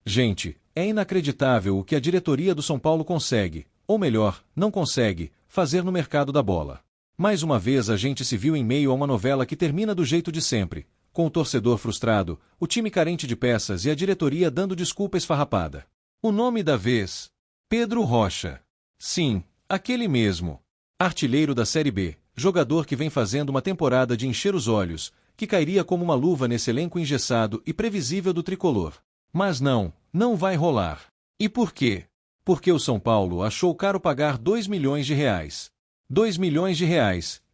Gente, é inacreditável o que a diretoria do São Paulo consegue, ou melhor, não consegue, fazer no mercado da bola. Mais uma vez a gente se viu em meio a uma novela que termina do jeito de sempre, com o torcedor frustrado, o time carente de peças e a diretoria dando desculpa esfarrapada. O nome da vez? Pedro Rocha. Sim, aquele mesmo. Artilheiro da Série B, jogador que vem fazendo uma temporada de encher os olhos, que cairia como uma luva nesse elenco engessado e previsível do tricolor. Mas não vai rolar. E por quê? Porque o São Paulo achou caro pagar R$2 milhões. R$2 milhões,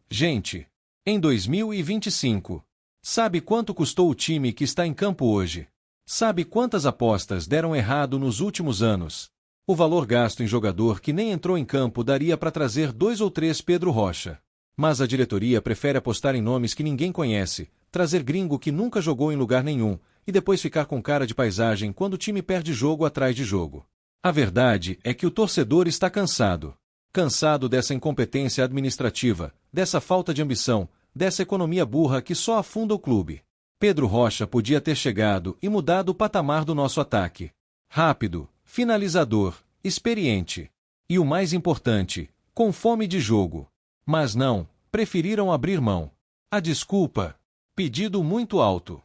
gente. Em 2025. Sabe quanto custou o time que está em campo hoje? Sabe quantas apostas deram errado nos últimos anos? O valor gasto em jogador que nem entrou em campo daria para trazer 2 ou 3 Pedro Rocha. Mas a diretoria prefere apostar em nomes que ninguém conhece, trazer gringo que nunca jogou em lugar nenhum, e depois ficar com cara de paisagem quando o time perde jogo atrás de jogo. A verdade é que o torcedor está cansado. Cansado dessa incompetência administrativa, dessa falta de ambição, dessa economia burra que só afunda o clube. Pedro Rocha podia ter chegado e mudado o patamar do nosso ataque. Rápido, finalizador, experiente. E o mais importante, com fome de jogo. Mas não, preferiram abrir mão. A desculpa? Pedido muito alto.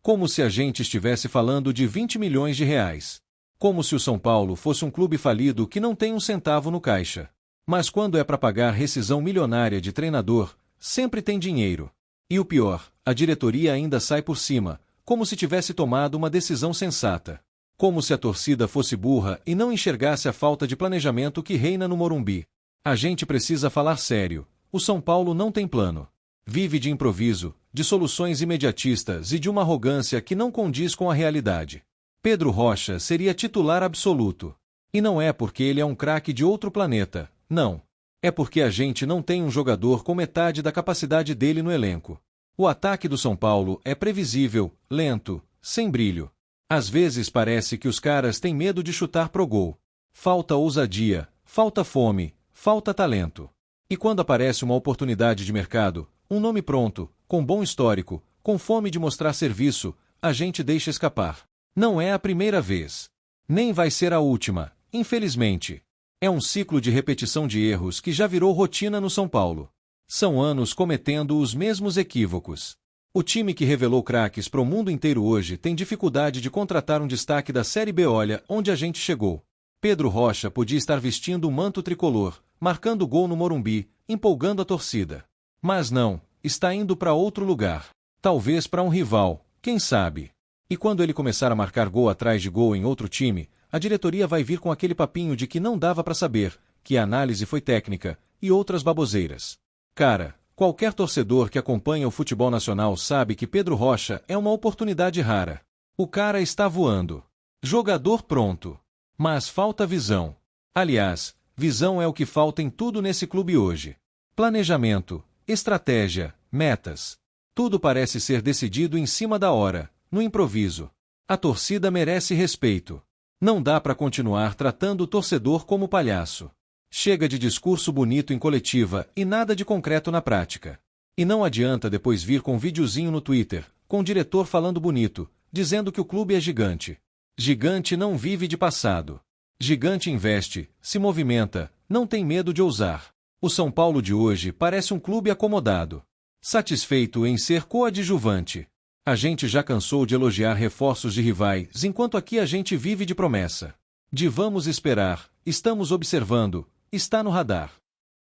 Como se a gente estivesse falando de R$20 milhões. Como se o São Paulo fosse um clube falido que não tem um centavo no caixa. Mas quando é para pagar rescisão milionária de treinador, sempre tem dinheiro. E o pior, a diretoria ainda sai por cima, como se tivesse tomado uma decisão sensata. Como se a torcida fosse burra e não enxergasse a falta de planejamento que reina no Morumbi. A gente precisa falar sério. O São Paulo não tem plano. Vive de improviso, de soluções imediatistas e de uma arrogância que não condiz com a realidade. Pedro Rocha seria titular absoluto. E não é porque ele é um craque de outro planeta, não. É porque a gente não tem um jogador com metade da capacidade dele no elenco. O ataque do São Paulo é previsível, lento, sem brilho. Às vezes parece que os caras têm medo de chutar pro gol. Falta ousadia, falta fome, falta talento. E quando aparece uma oportunidade de mercado, um nome pronto, com bom histórico, com fome de mostrar serviço, a gente deixa escapar. Não é a primeira vez. Nem vai ser a última, infelizmente. É um ciclo de repetição de erros que já virou rotina no São Paulo. São anos cometendo os mesmos equívocos. O time que revelou craques pro mundo inteiro hoje tem dificuldade de contratar um destaque da Série B. Olha onde a gente chegou. Pedro Rocha podia estar vestindo o manto tricolor, marcando gol no Morumbi, empolgando a torcida. Mas não, está indo para outro lugar. Talvez para um rival, quem sabe. E quando ele começar a marcar gol atrás de gol em outro time, a diretoria vai vir com aquele papinho de que não dava para saber, que a análise foi técnica, e outras baboseiras. Cara, qualquer torcedor que acompanha o futebol nacional sabe que Pedro Rocha é uma oportunidade rara. O cara está voando. Jogador pronto. Mas falta visão. Aliás, visão é o que falta em tudo nesse clube hoje. Planejamento, estratégia, metas. Tudo parece ser decidido em cima da hora, no improviso. A torcida merece respeito. Não dá para continuar tratando o torcedor como palhaço. Chega de discurso bonito em coletiva e nada de concreto na prática. E não adianta depois vir com um videozinho no Twitter, com o diretor falando bonito, dizendo que o clube é gigante. Gigante não vive de passado. Gigante investe, se movimenta, não tem medo de ousar. O São Paulo de hoje parece um clube acomodado. Satisfeito em ser coadjuvante. A gente já cansou de elogiar reforços de rivais, enquanto aqui a gente vive de promessa. De vamos esperar, estamos observando, está no radar.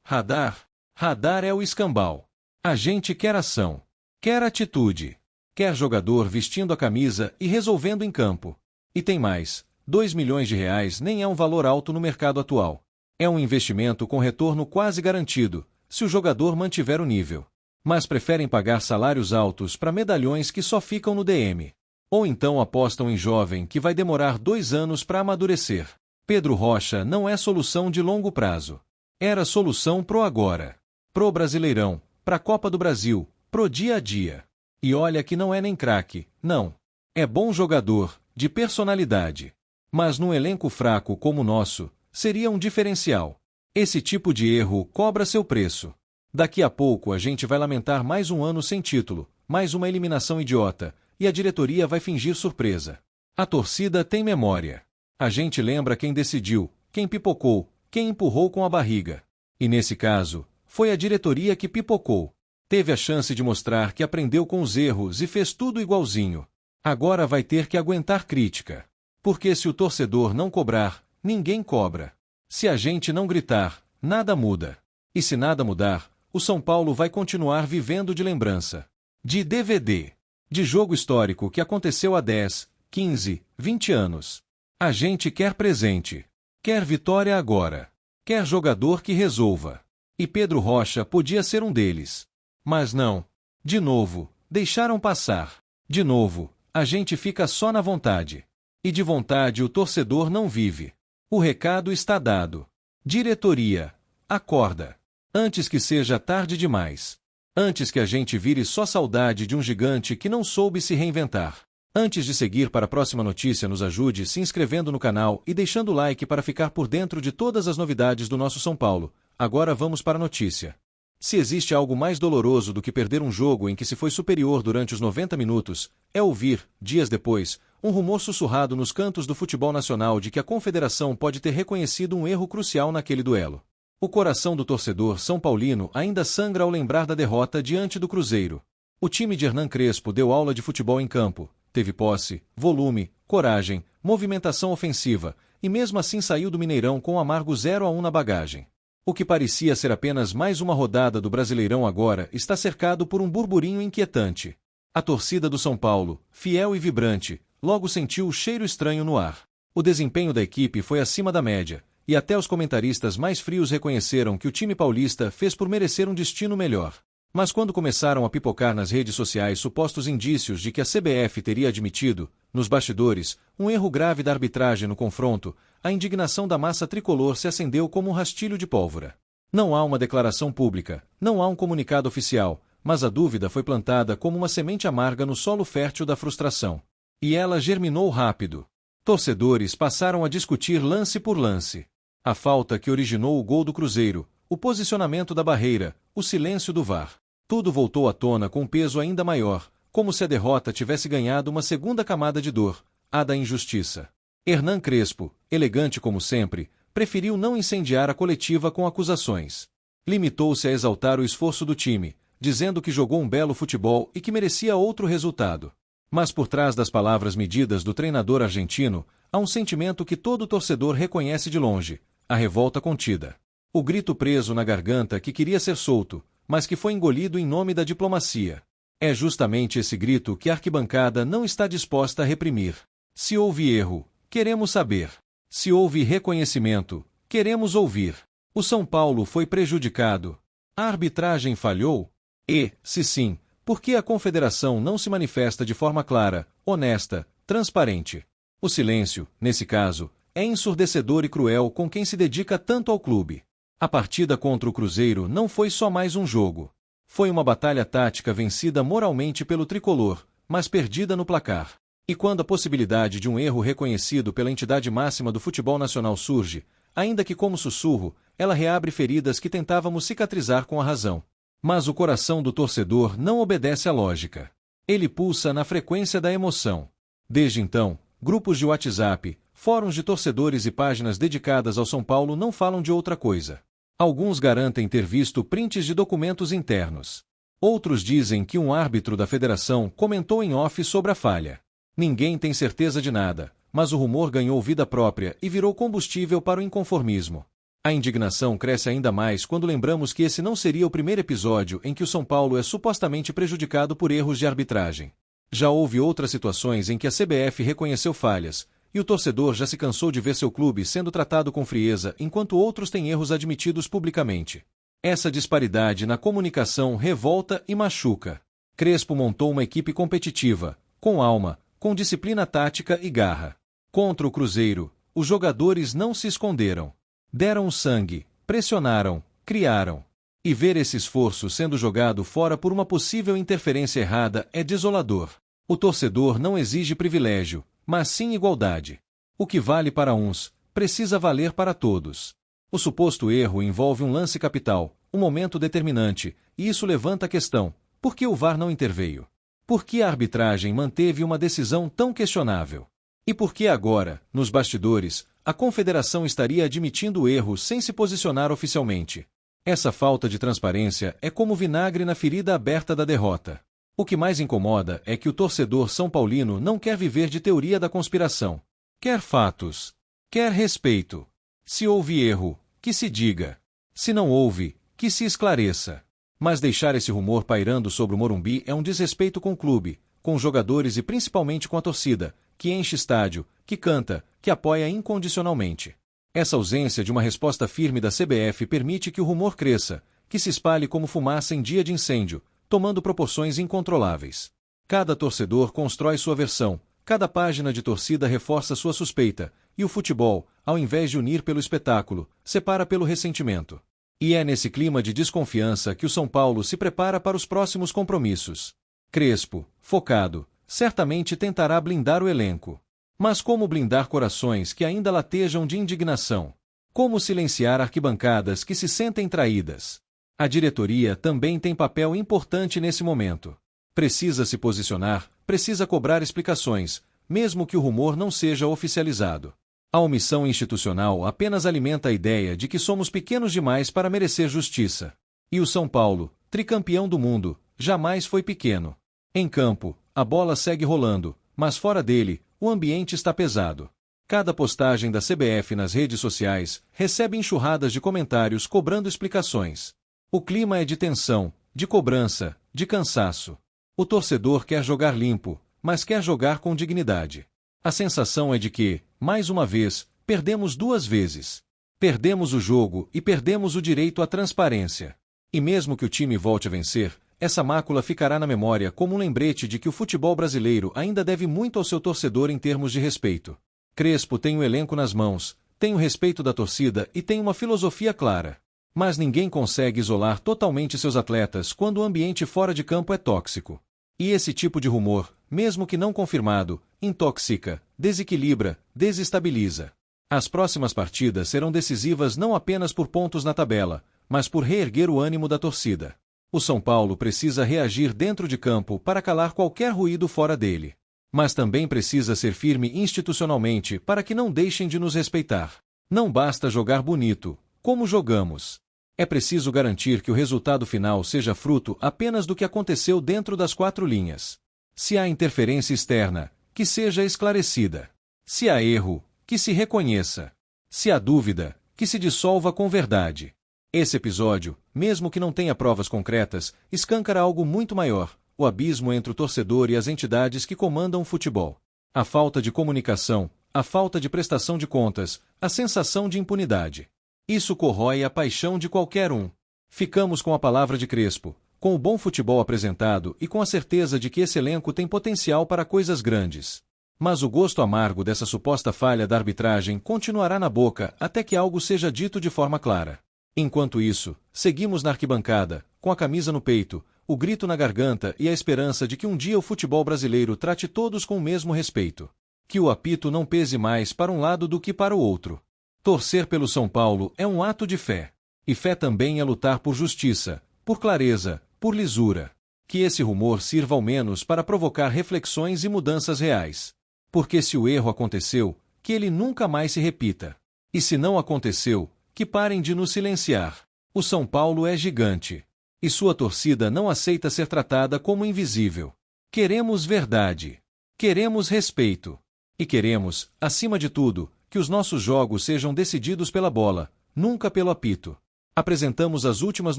Radar? Radar é o escambau. A gente quer ação. Quer atitude. Quer jogador vestindo a camisa e resolvendo em campo. E tem mais, R$2 milhões nem é um valor alto no mercado atual. É um investimento com retorno quase garantido, se o jogador mantiver o nível. Mas preferem pagar salários altos para medalhões que só ficam no DM. Ou então apostam em jovem que vai demorar 2 anos para amadurecer. Pedro Rocha não é solução de longo prazo. Era solução pro agora. Pro Brasileirão, pra Copa do Brasil, pro dia a dia. E olha que não é nem craque, não. É bom jogador, de personalidade. Mas num elenco fraco como o nosso, seria um diferencial. Esse tipo de erro cobra seu preço. Daqui a pouco a gente vai lamentar mais um ano sem título, mais uma eliminação idiota, e a diretoria vai fingir surpresa. A torcida tem memória. A gente lembra quem decidiu, quem pipocou, quem empurrou com a barriga. E nesse caso, foi a diretoria que pipocou. Teve a chance de mostrar que aprendeu com os erros e fez tudo igualzinho. Agora vai ter que aguentar crítica. Porque se o torcedor não cobrar, ninguém cobra. Se a gente não gritar, nada muda. E se nada mudar, o São Paulo vai continuar vivendo de lembrança. De DVD. De jogo histórico que aconteceu há 10, 15, 20 anos. A gente quer presente. Quer vitória agora. Quer jogador que resolva. E Pedro Rocha podia ser um deles. Mas não. De novo, deixaram passar. De novo, a gente fica só na vontade. E de vontade o torcedor não vive. O recado está dado. Diretoria, acorda. Antes que seja tarde demais. Antes que a gente vire só saudade de um gigante que não soube se reinventar. Antes de seguir para a próxima notícia, nos ajude se inscrevendo no canal e deixando o like para ficar por dentro de todas as novidades do nosso São Paulo. Agora vamos para a notícia. Se existe algo mais doloroso do que perder um jogo em que se foi superior durante os 90 minutos, é ouvir, dias depois, um rumor sussurrado nos cantos do futebol nacional de que a confederação pode ter reconhecido um erro crucial naquele duelo. O coração do torcedor são paulino ainda sangra ao lembrar da derrota diante do Cruzeiro. O time de Hernan Crespo deu aula de futebol em campo, teve posse, volume, coragem, movimentação ofensiva, e mesmo assim saiu do Mineirão com um amargo 0-1 na bagagem. O que parecia ser apenas mais uma rodada do Brasileirão agora está cercado por um burburinho inquietante. A torcida do São Paulo, fiel e vibrante, logo sentiu o cheiro estranho no ar. O desempenho da equipe foi acima da média, e até os comentaristas mais frios reconheceram que o time paulista fez por merecer um destino melhor. Mas quando começaram a pipocar nas redes sociais supostos indícios de que a CBF teria admitido, nos bastidores, um erro grave da arbitragem no confronto, a indignação da massa tricolor se acendeu como um rastilho de pólvora. Não há uma declaração pública, não há um comunicado oficial, mas a dúvida foi plantada como uma semente amarga no solo fértil da frustração. E ela germinou rápido. Torcedores passaram a discutir lance por lance. A falta que originou o gol do Cruzeiro, o posicionamento da barreira, o silêncio do VAR. Tudo voltou à tona com um peso ainda maior, como se a derrota tivesse ganhado uma segunda camada de dor, a da injustiça. Hernan Crespo, elegante como sempre, preferiu não incendiar a coletiva com acusações. Limitou-se a exaltar o esforço do time, dizendo que jogou um belo futebol e que merecia outro resultado. Mas por trás das palavras medidas do treinador argentino, há um sentimento que todo torcedor reconhece de longe: a revolta contida. O grito preso na garganta que queria ser solto, mas que foi engolido em nome da diplomacia. É justamente esse grito que a arquibancada não está disposta a reprimir. Se houve erro, queremos saber. Se houve reconhecimento, queremos ouvir. O São Paulo foi prejudicado. A arbitragem falhou? E, se sim, por que a confederação não se manifesta de forma clara, honesta, transparente? O silêncio, nesse caso, é ensurdecedor e cruel com quem se dedica tanto ao clube. A partida contra o Cruzeiro não foi só mais um jogo. Foi uma batalha tática vencida moralmente pelo tricolor, mas perdida no placar. E quando a possibilidade de um erro reconhecido pela entidade máxima do futebol nacional surge, ainda que como sussurro, ela reabre feridas que tentávamos cicatrizar com a razão. Mas o coração do torcedor não obedece à lógica. Ele pulsa na frequência da emoção. Desde então, grupos de WhatsApp, fóruns de torcedores e páginas dedicadas ao São Paulo não falam de outra coisa. Alguns garantem ter visto prints de documentos internos. Outros dizem que um árbitro da federação comentou em off sobre a falha. Ninguém tem certeza de nada, mas o rumor ganhou vida própria e virou combustível para o inconformismo. A indignação cresce ainda mais quando lembramos que esse não seria o primeiro episódio em que o São Paulo é supostamente prejudicado por erros de arbitragem. Já houve outras situações em que a CBF reconheceu falhas, e o torcedor já se cansou de ver seu clube sendo tratado com frieza enquanto outros têm erros admitidos publicamente. Essa disparidade na comunicação revolta e machuca. Crespo montou uma equipe competitiva, com alma, com disciplina tática e garra. Contra o Cruzeiro, os jogadores não se esconderam. Deram o sangue, pressionaram, criaram. E ver esse esforço sendo jogado fora por uma possível interferência errada é desolador. O torcedor não exige privilégio, mas sim igualdade. O que vale para uns, precisa valer para todos. O suposto erro envolve um lance capital, um momento determinante, e isso levanta a questão: por que o VAR não interveio? Por que a arbitragem manteve uma decisão tão questionável? E por que agora, nos bastidores, a confederação estaria admitindo o erro sem se posicionar oficialmente? Essa falta de transparência é como vinagre na ferida aberta da derrota. O que mais incomoda é que o torcedor são paulino não quer viver de teoria da conspiração. Quer fatos. Quer respeito. Se houve erro, que se diga. Se não houve, que se esclareça. Mas deixar esse rumor pairando sobre o Morumbi é um desrespeito com o clube, com os jogadores e principalmente com a torcida, que enche estádio, que canta, que apoia incondicionalmente. Essa ausência de uma resposta firme da CBF permite que o rumor cresça, que se espalhe como fumaça em dia de incêndio, tomando proporções incontroláveis. Cada torcedor constrói sua versão, cada página de torcida reforça sua suspeita, e o futebol, ao invés de unir pelo espetáculo, separa pelo ressentimento. E é nesse clima de desconfiança que o São Paulo se prepara para os próximos compromissos. Crespo, focado, certamente tentará blindar o elenco. Mas como blindar corações que ainda latejam de indignação? Como silenciar arquibancadas que se sentem traídas? A diretoria também tem papel importante nesse momento. Precisa se posicionar, precisa cobrar explicações, mesmo que o rumor não seja oficializado. A omissão institucional apenas alimenta a ideia de que somos pequenos demais para merecer justiça. E o São Paulo, tricampeão do mundo, jamais foi pequeno. Em campo, a bola segue rolando, mas fora dele, o ambiente está pesado. Cada postagem da CBF nas redes sociais recebe enxurradas de comentários cobrando explicações. O clima é de tensão, de cobrança, de cansaço. O torcedor quer jogar limpo, mas quer jogar com dignidade. A sensação é de que, mais uma vez, perdemos duas vezes. Perdemos o jogo e perdemos o direito à transparência. E mesmo que o time volte a vencer, essa mácula ficará na memória como um lembrete de que o futebol brasileiro ainda deve muito ao seu torcedor em termos de respeito. Crespo tem o elenco nas mãos, tem o respeito da torcida e tem uma filosofia clara. Mas ninguém consegue isolar totalmente seus atletas quando o ambiente fora de campo é tóxico. E esse tipo de rumor, mesmo que não confirmado, intoxica, desequilibra, desestabiliza. As próximas partidas serão decisivas não apenas por pontos na tabela, mas por reerguer o ânimo da torcida. O São Paulo precisa reagir dentro de campo para calar qualquer ruído fora dele. Mas também precisa ser firme institucionalmente para que não deixem de nos respeitar. Não basta jogar bonito, como jogamos. É preciso garantir que o resultado final seja fruto apenas do que aconteceu dentro das quatro linhas. Se há interferência externa, que seja esclarecida. Se há erro, que se reconheça. Se há dúvida, que se dissolva com verdade. Esse episódio, mesmo que não tenha provas concretas, escancara algo muito maior, o abismo entre o torcedor e as entidades que comandam o futebol. A falta de comunicação, a falta de prestação de contas, a sensação de impunidade. Isso corrói a paixão de qualquer um. Ficamos com a palavra de Crespo, com o bom futebol apresentado e com a certeza de que esse elenco tem potencial para coisas grandes. Mas o gosto amargo dessa suposta falha da arbitragem continuará na boca até que algo seja dito de forma clara. Enquanto isso, seguimos na arquibancada, com a camisa no peito, o grito na garganta e a esperança de que um dia o futebol brasileiro trate todos com o mesmo respeito. Que o apito não pese mais para um lado do que para o outro. Torcer pelo São Paulo é um ato de fé. E fé também é lutar por justiça, por clareza, por lisura. Que esse rumor sirva ao menos para provocar reflexões e mudanças reais. Porque se o erro aconteceu, que ele nunca mais se repita. E se não aconteceu, que parem de nos silenciar. O São Paulo é gigante. E sua torcida não aceita ser tratada como invisível. Queremos verdade. Queremos respeito. E queremos, acima de tudo, que os nossos jogos sejam decididos pela bola, nunca pelo apito. Apresentamos as últimas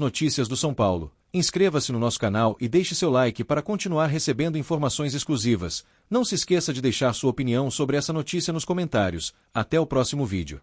notícias do São Paulo. Inscreva-se no nosso canal e deixe seu like para continuar recebendo informações exclusivas. Não se esqueça de deixar sua opinião sobre essa notícia nos comentários. Até o próximo vídeo.